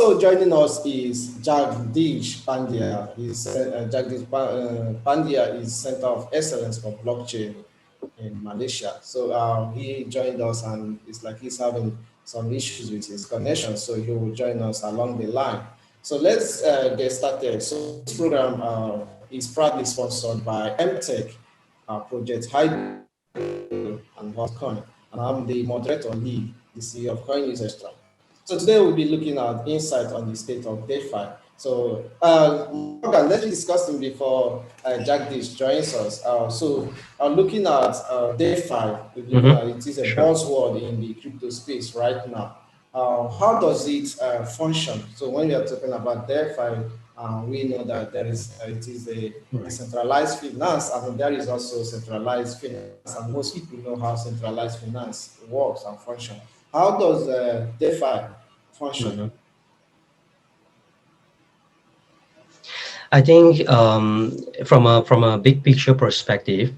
Also joining us is Jagdis Pandya. Pandya is Center of Excellence for Blockchain in Malaysia. So he joined us, and it's like he's having some issues with his connection, so he will join us along the line. So let's get started. So this program is proudly sponsored by MTech, Project Hybrid, and Hotcoin. And I'm the moderator, Lee, the CEO of CoinNewsExtra. So today we'll be looking at insight on the state of DeFi. So Morgan, let's be discussing before Jagdish joins us. Looking at DeFi, it is a buzzword in the crypto space right now. How does it function? So when we are talking about DeFi, we know that it is a decentralized finance, and there is also centralized finance, and most people know how centralized finance works and functions. How does DeFi function? I think from a big picture perspective,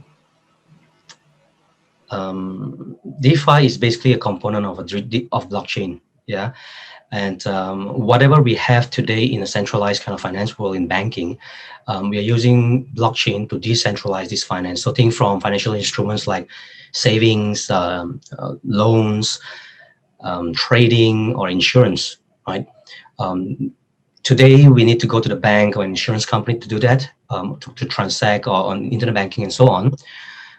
DeFi is basically a component of blockchain, yeah. And whatever we have today in a centralized kind of finance world in banking, we are using blockchain to decentralize this finance. So think from financial instruments like savings, loans, trading, or insurance, right? Today, we need to go to the bank or insurance company to do that, to transact or on internet banking and so on.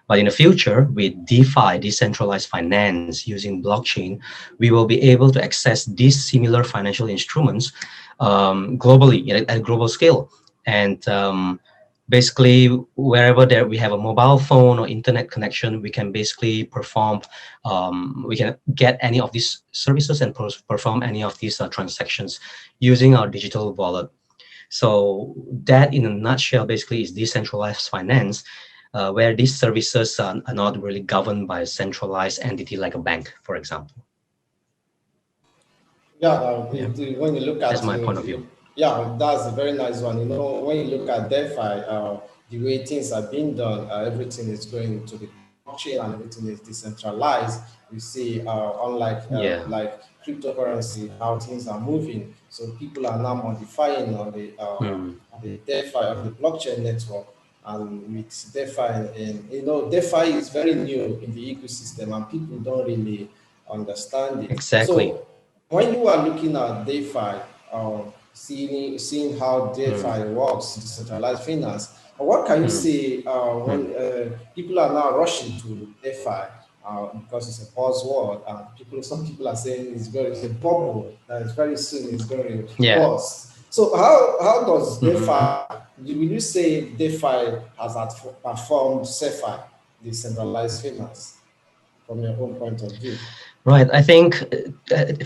But in the future, with DeFi, decentralized finance using blockchain, we will be able to access these similar financial instruments globally at a global scale. And basically, wherever there we have a mobile phone or internet connection, we can basically perform, we can get any of these services and perform any of these transactions using our digital wallet. So that, in a nutshell, basically is decentralized finance, where these services are not really governed by a centralized entity like a bank, for example. When you look at that's my point of view. Yeah, that's a very nice one. When you look at DeFi, the way things are being done, everything is going to the blockchain and everything is decentralized. You see, unlike like cryptocurrency, how things are moving. So people are now modifying on the DeFi of the blockchain network. And with DeFi, and DeFi is very new in the ecosystem, and people don't really understand it. Exactly. So when you are looking at DeFi, seeing how DeFi works, decentralized finance, what can you say when people are now rushing to DeFi because it's a buzzword, and some people are saying it's a bubble that is very soon it's going to burst. So how does DeFi? Will you say DeFi has performed safer decentralized finance from your own point of view? Right. I think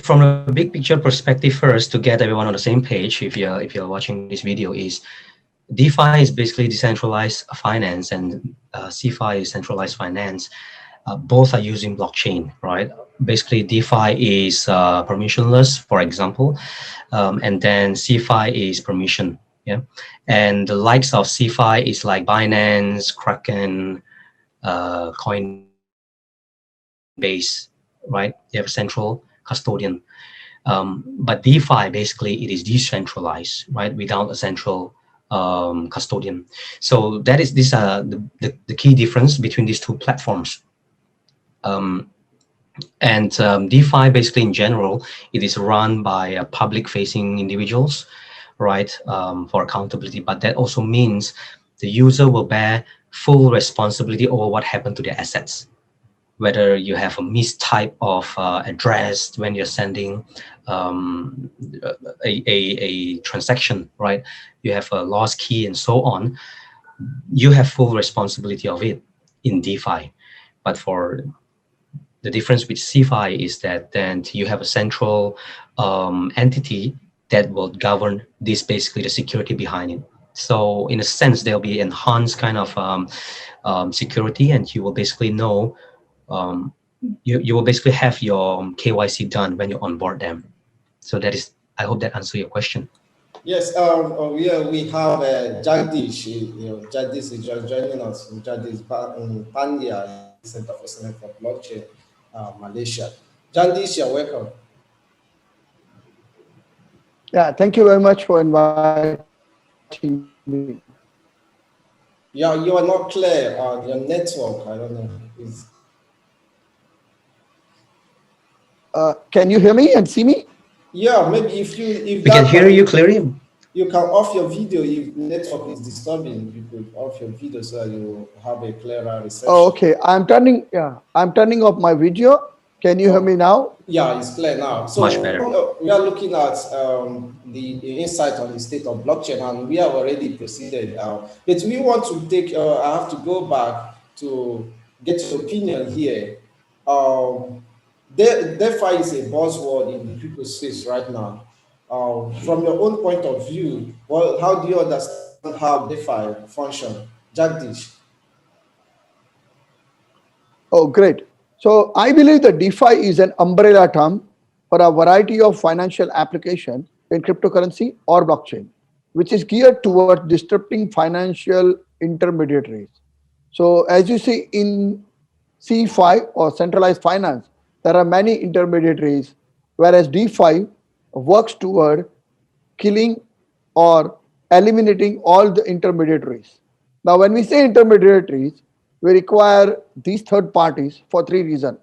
from a big picture perspective, first, to get everyone on the same page, if you're watching this video, is DeFi is basically decentralized finance, and CeFi is centralized finance. Both are using blockchain, right? Basically, DeFi is permissionless, for example, and then CeFi is permission. Yeah, and the likes of CeFi is like Binance, Kraken, Coinbase, right? They have a central custodian. But DeFi, basically, it is decentralized, right? Without a central custodian. So these are the key difference between these two platforms. DeFi, basically, in general, it is run by public-facing individuals, right, for accountability. But that also means the user will bear full responsibility over what happened to their assets. Whether you have a mistype of address when you're sending a transaction, right? You have a lost key and so on. You have full responsibility of it in DeFi. But for the difference with CeFi is that then you have a central entity that will govern this, basically the security behind it. So in a sense, there'll be enhanced kind of security, and you will basically know, you will basically have your KYC done when you onboard them. So that is, I hope that answers your question. Yes, we have Jagdish. Jagdish is just joining us. Jagdis Pandya, Center for Excellence for Blockchain, Malaysia. Jagdish, you're welcome. Yeah, thank you very much for inviting me. Yeah, you are not clear on your network. I don't know. Is Can you hear me and see me? Yeah, maybe if We can that hear you particular, clearly. you can off your video. If network is disturbing, you could off your video so that you have a clearer Oh, reception. okay. I'm turning off my video. Can you hear me Oh, now? yeah, it's clear now. Much So better. we are looking at the insight on the state of blockchain, and we have already proceeded. But we want to take. I have to go back to get your opinion here. Um, DeFi is a buzzword in the crypto space right now. From your own point of view, well, how do you understand how DeFi function? Jagdish. Oh, great. So I believe that DeFi is an umbrella term for a variety of financial application in cryptocurrency or blockchain, which is geared towards disrupting financial intermediaries. So as you see in C5 or centralized finance, there are many intermediaries, whereas DeFi works toward killing or eliminating all the intermediaries. Now, when we say intermediaries, we require these third parties for three reasons.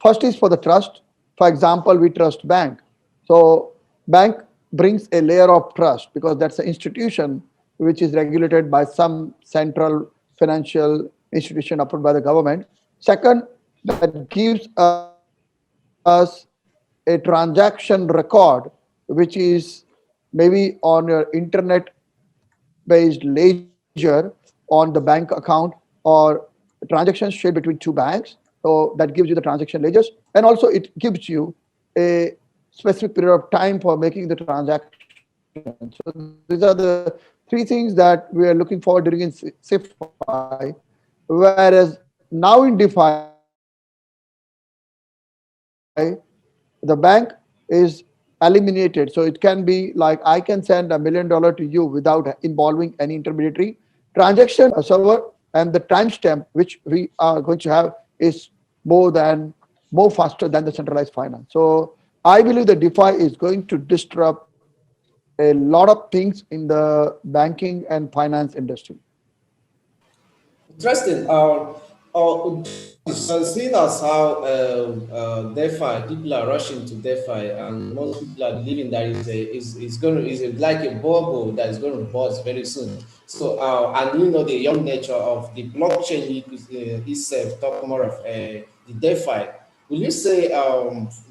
First is for the trust. For example, we trust bank. So bank brings a layer of trust because that's an institution which is regulated by some central financial institution approved by the government. Second, that gives us a transaction record, which is maybe on your internet based ledger on the bank account or transactions shared between two banks. So that gives you the transaction ledgers. And also it gives you a specific period of time for making the transaction. So these are the three things that we are looking forward doing in CeFi. Whereas now in DeFi, the bank is eliminated. So it can be like I can send $1 million to you without involving any intermediary. Transaction is done through a server, and the timestamp which we are going to have is more more faster than the centralized finance. So I believe that DeFi is going to disrupt a lot of things in the banking and finance industry. Interesting. Seeing as how DeFi, people are rushing to DeFi, and most people are believing that is going to is like a bubble that is going to burst very soon. So, and you know the young nature of the blockchain itself. Talk more of the DeFi. Will you say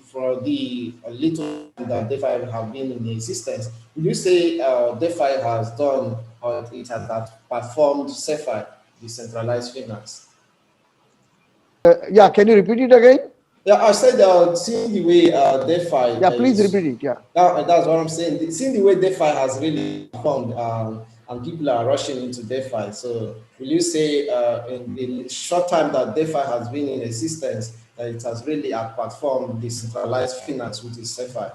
for the little time that DeFi have been in existence, will you say DeFi has done or it has performed safer decentralized finance? Yeah, can you repeat it again? Yeah, I said seeing the way DeFi Yeah, please repeat it. Yeah. that's what I'm saying. Seeing the way DeFi has really performed, and people are rushing into DeFi. So, will you say in the short time that DeFi has been in existence, that it has really outperformed decentralized finance, which is safer?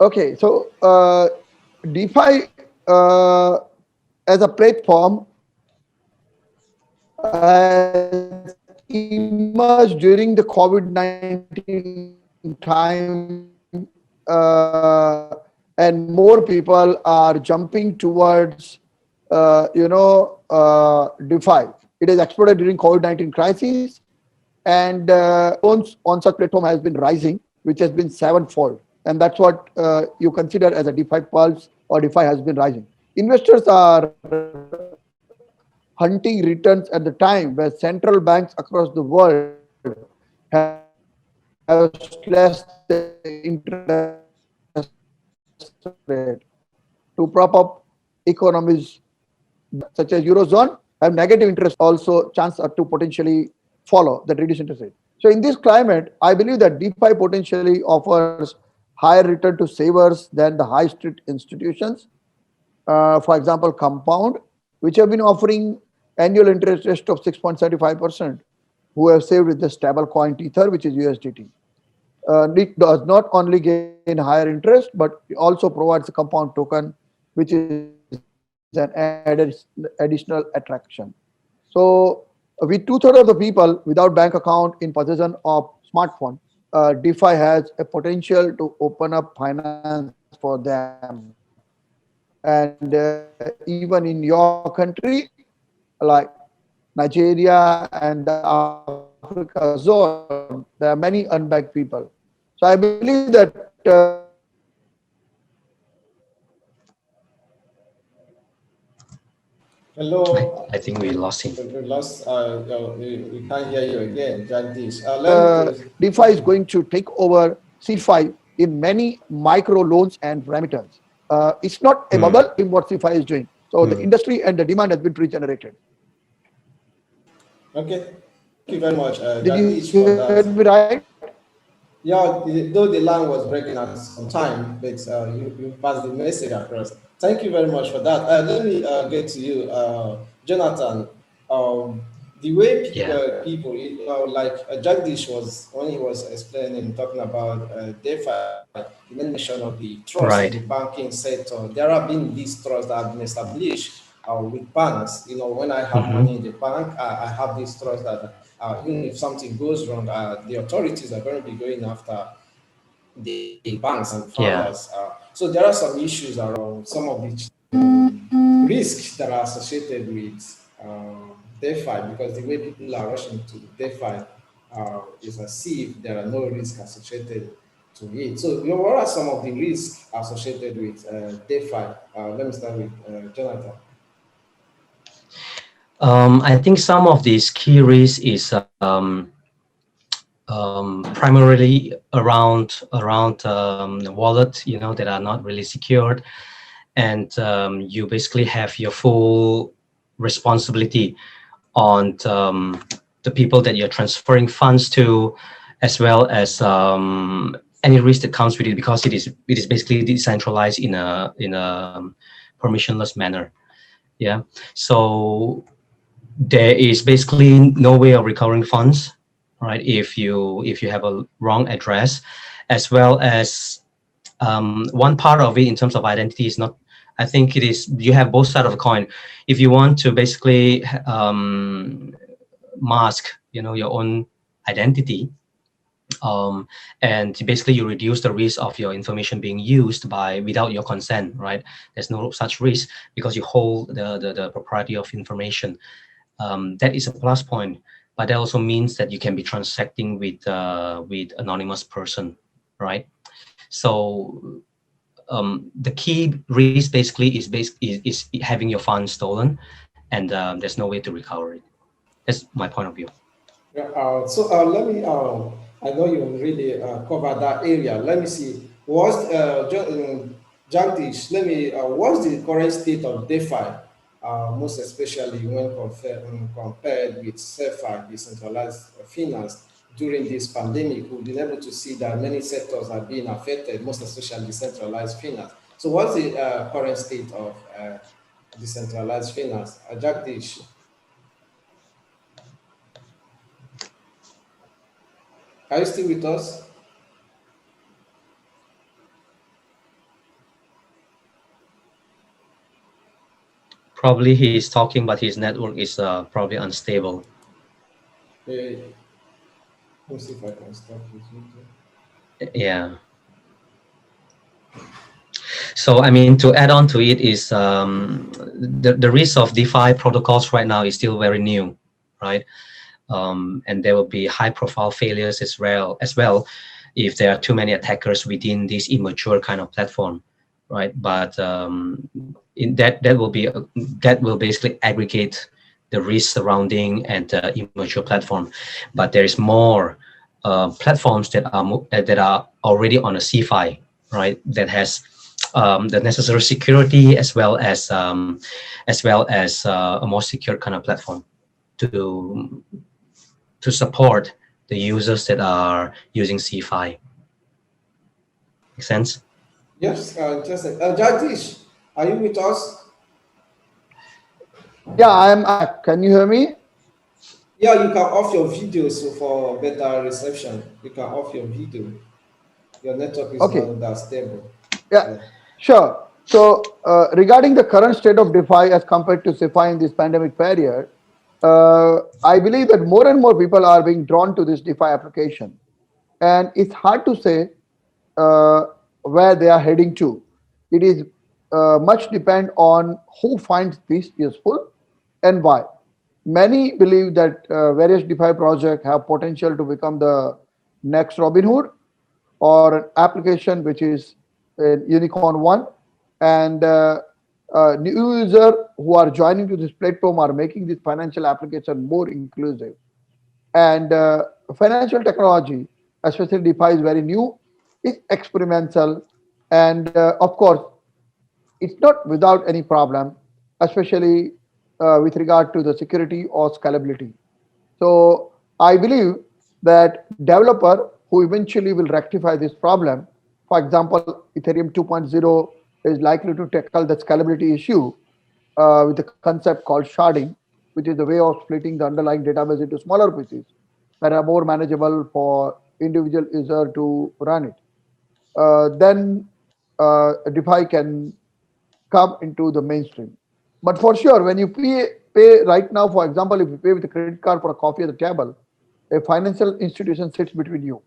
Okay, so DeFi as a platform has emerged during the COVID-19 time, and more people are jumping towards, DeFi. It has exploded during COVID-19 crisis, and loans on such platform has been rising, which has been sevenfold, and that's what you consider as a DeFi pulse or DeFi has been rising. Investors are hunting returns at the time where central banks across the world have slashed the interest rate to prop up economies that such as Eurozone have negative interest rate. Also, chance are to potentially follow that reduced interest rate. So in this climate, I believe that DeFi potentially offers higher return to savers than the high street institutions. For example, Compound, which have been offering annual interest rate of 6.75%, who have saved with the stable coin Tether, which is USDT. It does not only gain higher interest, but also provides a compound token, which is an additional attraction. So, with two-thirds of the people without bank account in possession of smartphone, DeFi has a potential to open up finance for them. And even in your country, like Nigeria and the Africa zone, there are many unbanked people. So I believe that Hello, I think we lost him. we lost. We can't hear you again, Jagdish. Let me DeFi is close. going to take over CeFi in many micro loans and remittance. It's not a Hmm. bubble in what CeFi is doing. So the Hmm. industry and the demand has been regenerated. Okay, thank you very much, Did you Jagdish, hear for me that. right? Yeah, though the line was breaking at some time, but you passed the message across. Thank you very much for that. Let me get to you, Jonathan. Um, the way Yeah. people, like Jagdish was, when he was explaining, talking about DeFi, he made mention of the trust in the Right. banking sector. There have been these trusts that have been established with banks. When I have Hmm. money in the bank, I have this trust that even if something goes wrong, the authorities are going to be going after the banks and Yeah. founders. So there are some issues around some of the risks that are associated with DeFi, because the way people are rushing to DeFi is as if there are no risks associated to it. So, what are some of the risks associated with DeFi? Let me start with Jonathan. I think some of these key risks is primarily around the wallet, that are not really secured, and you basically have your full responsibility on the people that you're transferring funds to, as well as any risk that comes with it, because it is basically decentralized in a permissionless manner. Yeah, so there is basically no way of recovering funds, right? If you have a wrong address, as well as one part of it in terms of identity is not. I think it is, you have both sides of the coin. If you want to basically mask, your own identity, and basically you reduce the risk of your information being used by without your consent, right? There's no such risk because you hold the propriety of information. That is a plus point, but that also means that you can be transacting with anonymous person, right? So the key risk basically is having your funds stolen, and there's no way to recover it. That's my point of view. Yeah, so let me, I know you really covered that area. Let me see. Jagdish, what's the current state of DeFi, most especially when compared with CeFi, decentralized finance, during this pandemic? We've been able to see that many sectors are being affected, most especially decentralized finance. So what's the current state of decentralized finance? Jagdish, are you still with us? Probably he is talking, but his network is probably unstable. Let me see if I can stop this video. Yeah. So I mean, to add on to it is the risk of DeFi protocols right now is still very new, right? And there will be high-profile failures as well if there are too many attackers within this immature kind of platform, right? But in that will basically aggregate the risk surrounding and the immature platform. But there is more platforms that are already on a CeFi, right? That has the necessary security as well as a more secure kind of platform to support the users that are using CeFi. Make sense? Yes, interesting. Jagdish, are you with us? Yeah, I'm back. Can you hear me? Yeah, you can off your video so for better reception. You can off your video. Your network is Okay. not that stable. Yeah, Yeah. sure. So regarding the current state of DeFi as compared to CeFi in this pandemic period, I believe that more and more people are being drawn to this DeFi application. and it's hard to say uh, where they are heading to. It is much depend on who finds this useful and why. Many believe that various DeFi projects have potential to become the next Robinhood or an application which is a unicorn one. And new users who are joining to this platform are making this financial application more inclusive. And financial technology, especially DeFi, is very new, is experimental, and of course, it's not without any problem, especially with regard to the security or scalability. So I believe that developer who eventually will rectify this problem, for example, Ethereum 2.0 is likely to tackle the scalability issue with a concept called sharding, which is a way of splitting the underlying database into smaller pieces that are more manageable for individual user to run it. Then DeFi can come into the mainstream. But for sure, when you pay right now, for example, if you pay with a credit card for a coffee at the table, a financial institution sits between you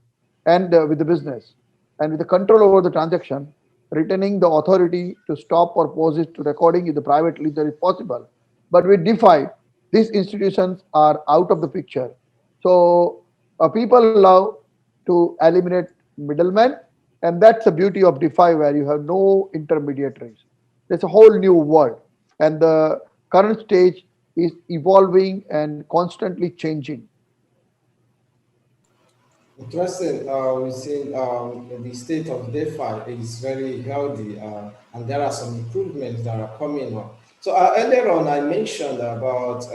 and with the business, and with the control over the transaction, retaining the authority to stop or pause it to recording in the private ledger is possible. But with DeFi, these institutions are out of the picture. So people love to eliminate middlemen, and that's the beauty of DeFi, where you have no intermediaries. It's a whole new world, and the current stage is evolving and constantly changing. Interesting. We see the state of DeFi is very healthy, and there are some improvements that are coming up. So earlier on, I mentioned about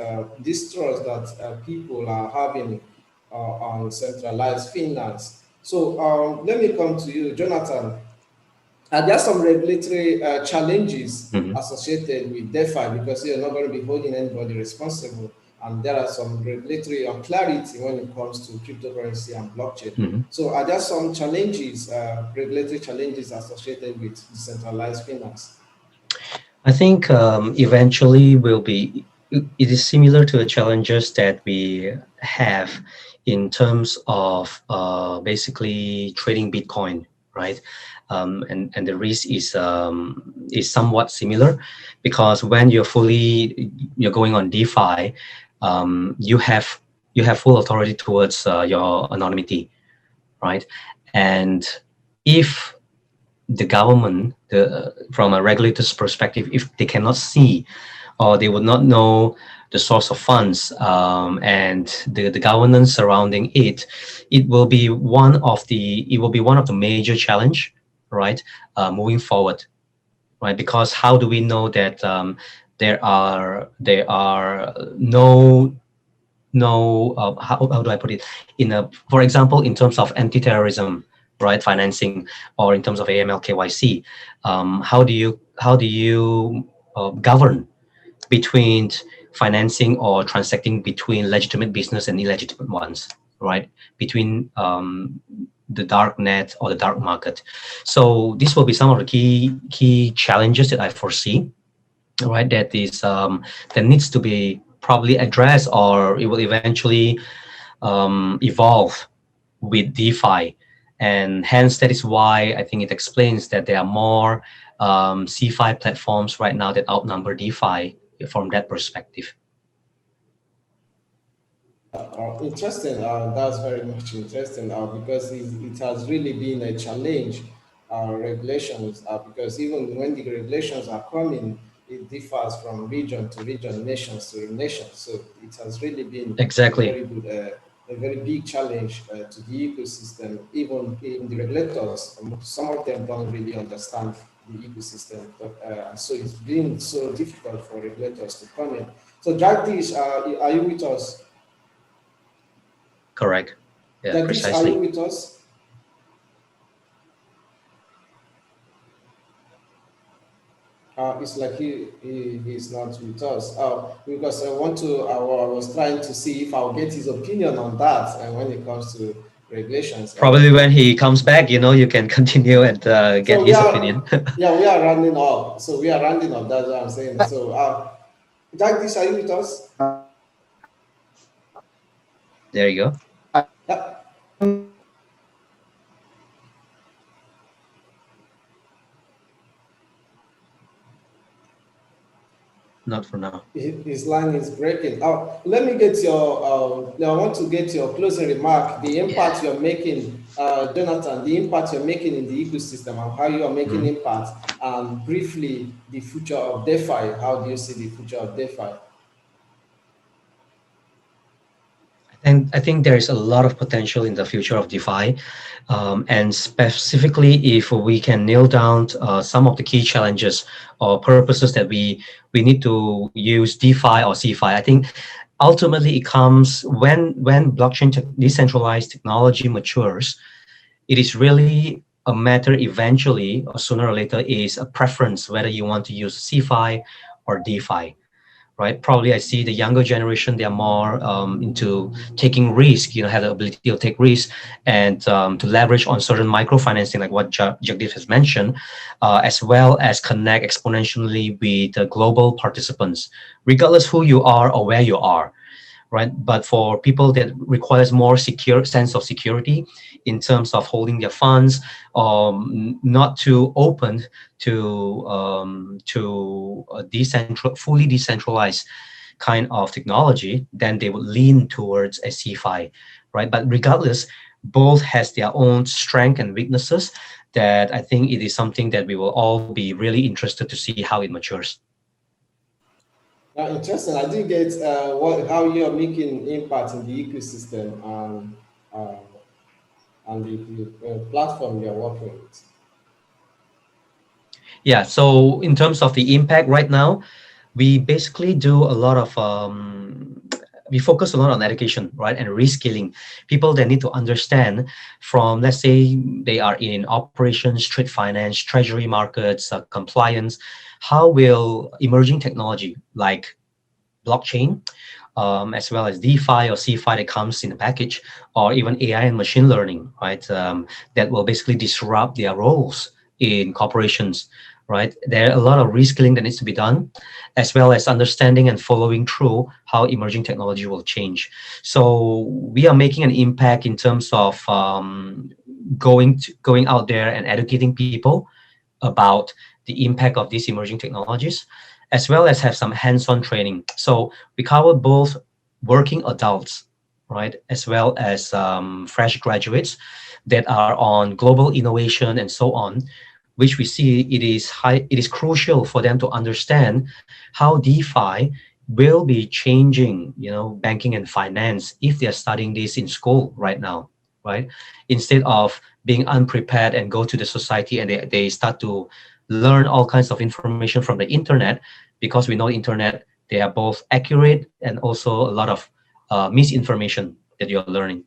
distrust that people are having on centralized finance. So let me come to you, Jonathan. Are there some regulatory challenges Mhm. associated with DeFi because you're not going to be holding anybody responsible? And there are some regulatory unclarity when it comes to cryptocurrency and blockchain. Mhm. So, are there some challenges, regulatory challenges associated with decentralized finance? I think eventually will be. It is similar to the challenges that we have in terms of basically trading Bitcoin, right? And the risk is somewhat similar, because when you're going on DeFi, you have full authority towards your anonymity, right? And if the government, from a regulator's perspective, if they cannot see or they would not know the source of funds, and the governance surrounding it, it will be one of the major challenge, right? Moving forward, right? Because how do we know that there are no how do I put it, for example, in terms of anti-terrorism, right, financing, or in terms of AML KYC, how do you govern between financing or transacting between legitimate business and illegitimate ones, right, between the dark net or the dark market. So this will be some of the key challenges that I foresee, right, that needs to be probably addressed, or it will eventually evolve with DeFi. And hence, that is why I think it explains that there are more CeFi platforms right now that outnumber DeFi from that perspective. Interesting. That's very much interesting because it has really been a challenge. Regulations, because even when the regulations are coming, it differs from region to region, nations to nations. So it has really been Exactly. a very big challenge to the ecosystem. Even in the regulators, some of them don't really understand the ecosystem. So it's been so difficult for regulators to come in. So Jagdish, are you with us? Correct. Yeah, Jagdish, are you precisely. with us? It's like he's not with us. Because I was trying to see if I'll get his opinion on that and when it comes to regulations. Probably when he comes back, you can continue and get So we his are, opinion. yeah, we are rounding up. So we are rounding up. That's what I'm saying. So, Jagdish, are you with us? There you go. Yeah. not for now. His line is breaking. Let me get your. I want to get your closing remark. The impact you're making, Jonathan. The impact you're making in the ecosystem and how you are making impact. And briefly, the future of DeFi. How do you see the future of DeFi? And I think there is a lot of potential in the future of DeFi, and specifically if we can nail down some of the key challenges or purposes that we need to use DeFi or CeFi. I think ultimately it comes when blockchain decentralized technology matures. It is really a matter eventually, or sooner or later, is a preference whether you want to use CeFi or DeFi, right? Probably I see the younger generation, they are more into taking risk, have the ability to take risk and to leverage on certain microfinancing, like what Jagdis has mentioned, as well as connect exponentially with the global participants, regardless who you are or where you are. Right, but for people that requires more secure sense of security in terms of holding their funds, not too open to a fully decentralized kind of technology, then they would lean towards a CeFi, right? But regardless, both has their own strength and weaknesses. That I think it is something that we will all be really interested to see how it matures. Interesting. I didn't get how you're making impact in the ecosystem uh, and the platform you're working with. Yeah. So in terms of the impact right now, we basically do a lot of we focus a lot on education, right, and reskilling people that need to understand from, let's say, they are in operations, trade finance, treasury markets, compliance. How will emerging technology like blockchain, as well as DeFi or CeFi that comes in the package, or even AI and machine learning, right? That will basically disrupt their roles in corporations, right? There are a lot of reskilling that needs to be done, as well as understanding and following through how emerging technology will change. So we are making an impact in terms of going out there and educating people about the impact of these emerging technologies, as well as have some hands-on training. So we cover both working adults, right, as well as fresh graduates that are on global innovation and so on, which we see it is crucial for them to understand how DeFi will be changing, banking and finance if they are studying this in school right now, right? Instead of being unprepared and go to the society and they start to learn all kinds of information from the internet, because we know internet, they are both accurate and also a lot of misinformation that you're learning.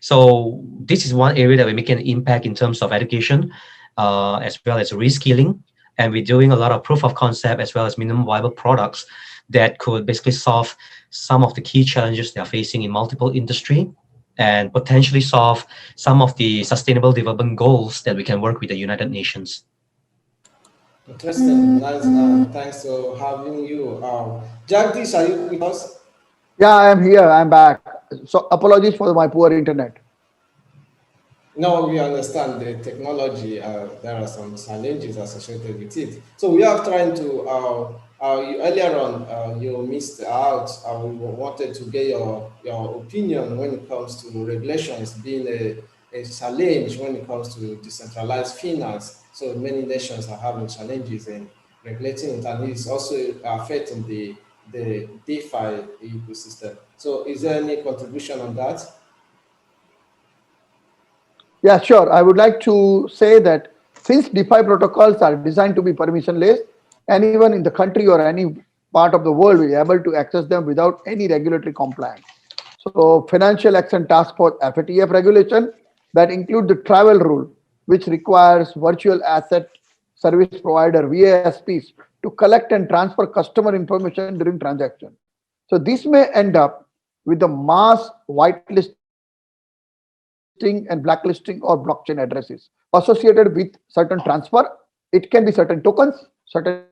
So this is one area that we make an impact in terms of education, as well as reskilling. And we're doing a lot of proof of concept as well as minimum viable products that could basically solve some of the key challenges they are facing in multiple industry, and potentially solve some of the sustainable development goals that we can work with the United Nations. Interesting. Nice. Thanks for having you. Jagdish, are you with us? Yeah, I am here. I'm back. So apologies for my poor internet. No, we understand the technology. There are some challenges associated with it. So we are trying to. Earlier on, you missed out. We wanted to get your opinion when it comes to regulations being a challenge when it comes to decentralized finance. So many nations are having challenges in regulating it, and it's also affecting the DeFi ecosystem. So, is there any contribution on that? Yeah, sure. I would like to say that since DeFi protocols are designed to be permissionless, anyone in the country or any part of the world will be able to access them without any regulatory compliance. So Financial Action Task Force FATF regulation that include the travel rule, which requires virtual asset service provider VASPs to collect and transfer customer information during transaction. So this may end up with the mass whitelisting and blacklisting or blockchain addresses associated with certain transfer. It can be certain tokens, certain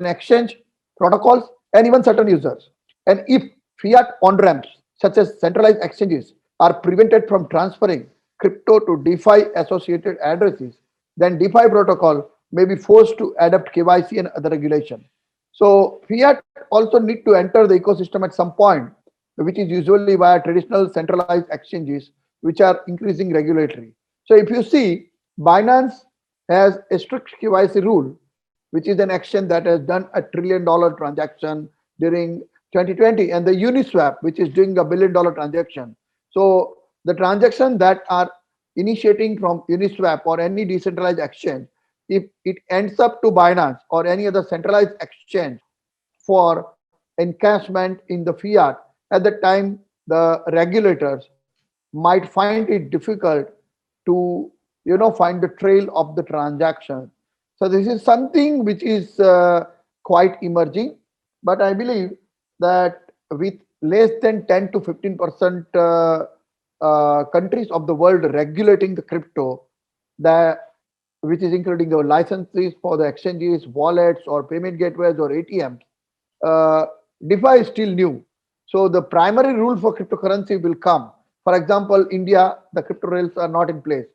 exchange protocols, and even certain users. And if fiat on-ramps, such as centralized exchanges, are prevented from transferring crypto to DeFi associated addresses, then DeFi protocol may be forced to adopt KYC and other regulation. So So fiat also need to enter the ecosystem at some point, which is usually via traditional centralized exchanges, which are increasing regulatory. So if you see, Binance has a strict KYC rule, which is an action that has done $1 trillion transaction during 2020, and the Uniswap, which is doing $1 billion transaction. So the transactions that are initiating from Uniswap or any decentralized exchange, if it ends up to Binance or any other centralized exchange for encashment in the fiat, at the time the regulators might find it difficult to find the trail of the transaction. So this is something which is quite emerging, but I believe that with less than 10 to 15% countries of the world regulating the crypto, that which is including the licenses for the exchanges, wallets, or payment gateways or ATMs, uh, DeFi is still new. So the primary rule for cryptocurrency will come. For example, India, the crypto rails are not in place.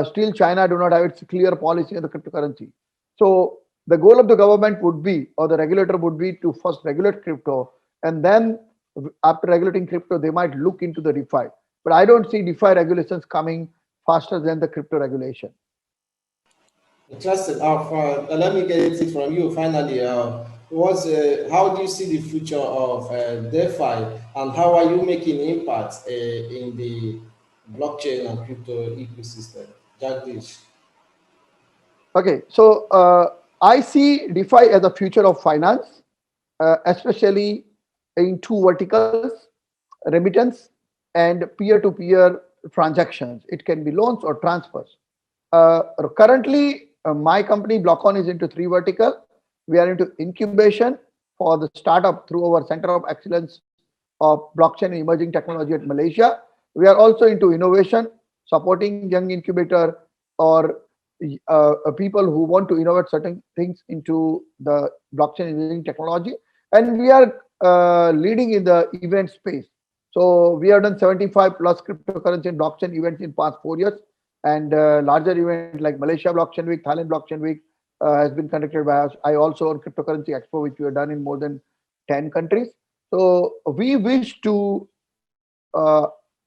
Still, China do not have its clear policy on the cryptocurrency. So the goal of the government would be, or the regulator would be, to first regulate crypto, and then after regulating crypto, they might look into the DeFi. But I don't see DeFi regulations coming faster than the crypto regulation. Interesting. Let me get it from you finally. How do you see the future of DeFi, and how are you making impact in the blockchain and crypto ecosystem? Jagdish. Okay, so I see DeFi as a future of finance, especially in two verticals: remittance and peer-to-peer transactions. It can be loans or transfers. Currently, my company Blockon is into three vertical. We are into incubation for the startup through our Center of Excellence of Blockchain and Emerging Technology at Malaysia. We are also into innovation, supporting young incubator or people who want to innovate certain things into the blockchain engineering technology. And we are leading in the event space. So we have done 75 plus cryptocurrency and blockchain events in past 4 years. And larger events like Malaysia Blockchain Week, Thailand Blockchain Week has been conducted by us. I also own Cryptocurrency Expo, which we have done in more than 10 countries. So we wish to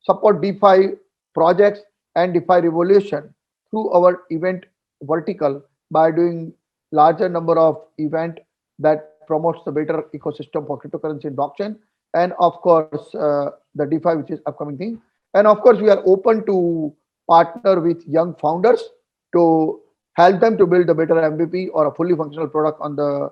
support DeFi projects and DeFi revolution through our event vertical by doing larger number of event that promotes the better ecosystem for cryptocurrency and blockchain, and of course the DeFi, which is upcoming thing. And of course, we are open to partner with young founders to help them to build a better MVP or a fully functional product on the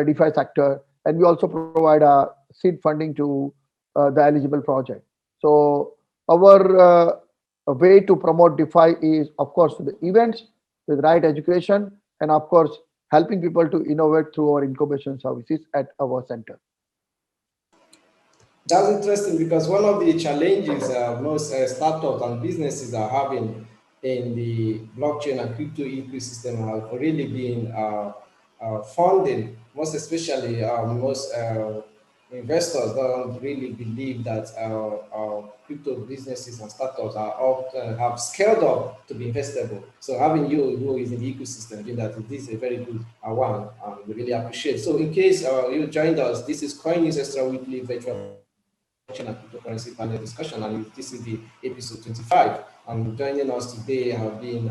DeFi sector. And we also provide a seed funding to the eligible project. So our way to promote DeFi is, of course, the events with right education, and of course, helping people to innovate through our incubation services at our center. That's interesting because one of the challenges most startups and businesses are having in the blockchain and crypto ecosystem have really been funding. Most especially, most investors don't really believe that crypto businesses and startups are often have scaled up to be investable. So having you who is in the ecosystem doing that, this is a very good one. We really appreciate. So in case you joined us, this is CoinNewsExtra weekly virtual and cryptocurrency panel discussion, and this is the episode 25. And joining us today have been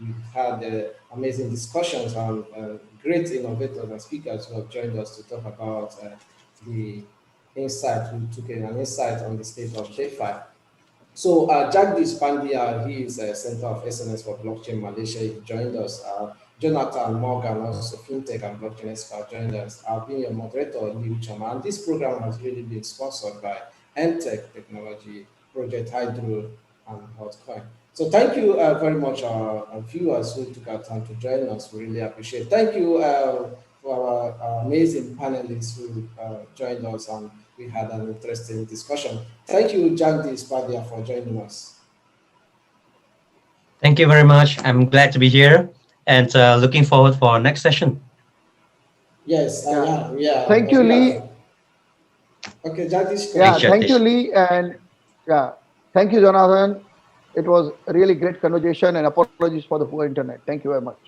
we've had amazing discussions and great innovators and speakers who have joined us to talk about the insight. We took an insight on the state of DeFi. So Jagdis Pandya, he is a Center of Excellence for Blockchain Malaysia. He joined us. Jonathan Morgan, also Fintech and Blockchain Expert, joined us. I've been your moderator, Lee Chama, and this program has really been sponsored by Tech Technology, Project Hydro, and Hotcoin. So thank you very much, our viewers who took our time to join us. We really appreciate it. Thank you for our amazing panelists who joined us, and we had an interesting discussion. Thank you, Jagdis Pandya, for joining us. Thank you very much. I'm glad to be here and looking forward for our next session. Yes, yeah. Thank you, Lee. Okay, Jagdish. Yeah, thank you, Lee, and yeah, thank you, Jonathan. It was a really great conversation, and apologies for the poor internet. Thank you very much.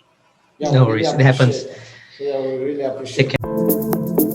Yeah, No we really worries, it happens. appreciate it. Yeah, we really Take appreciate care.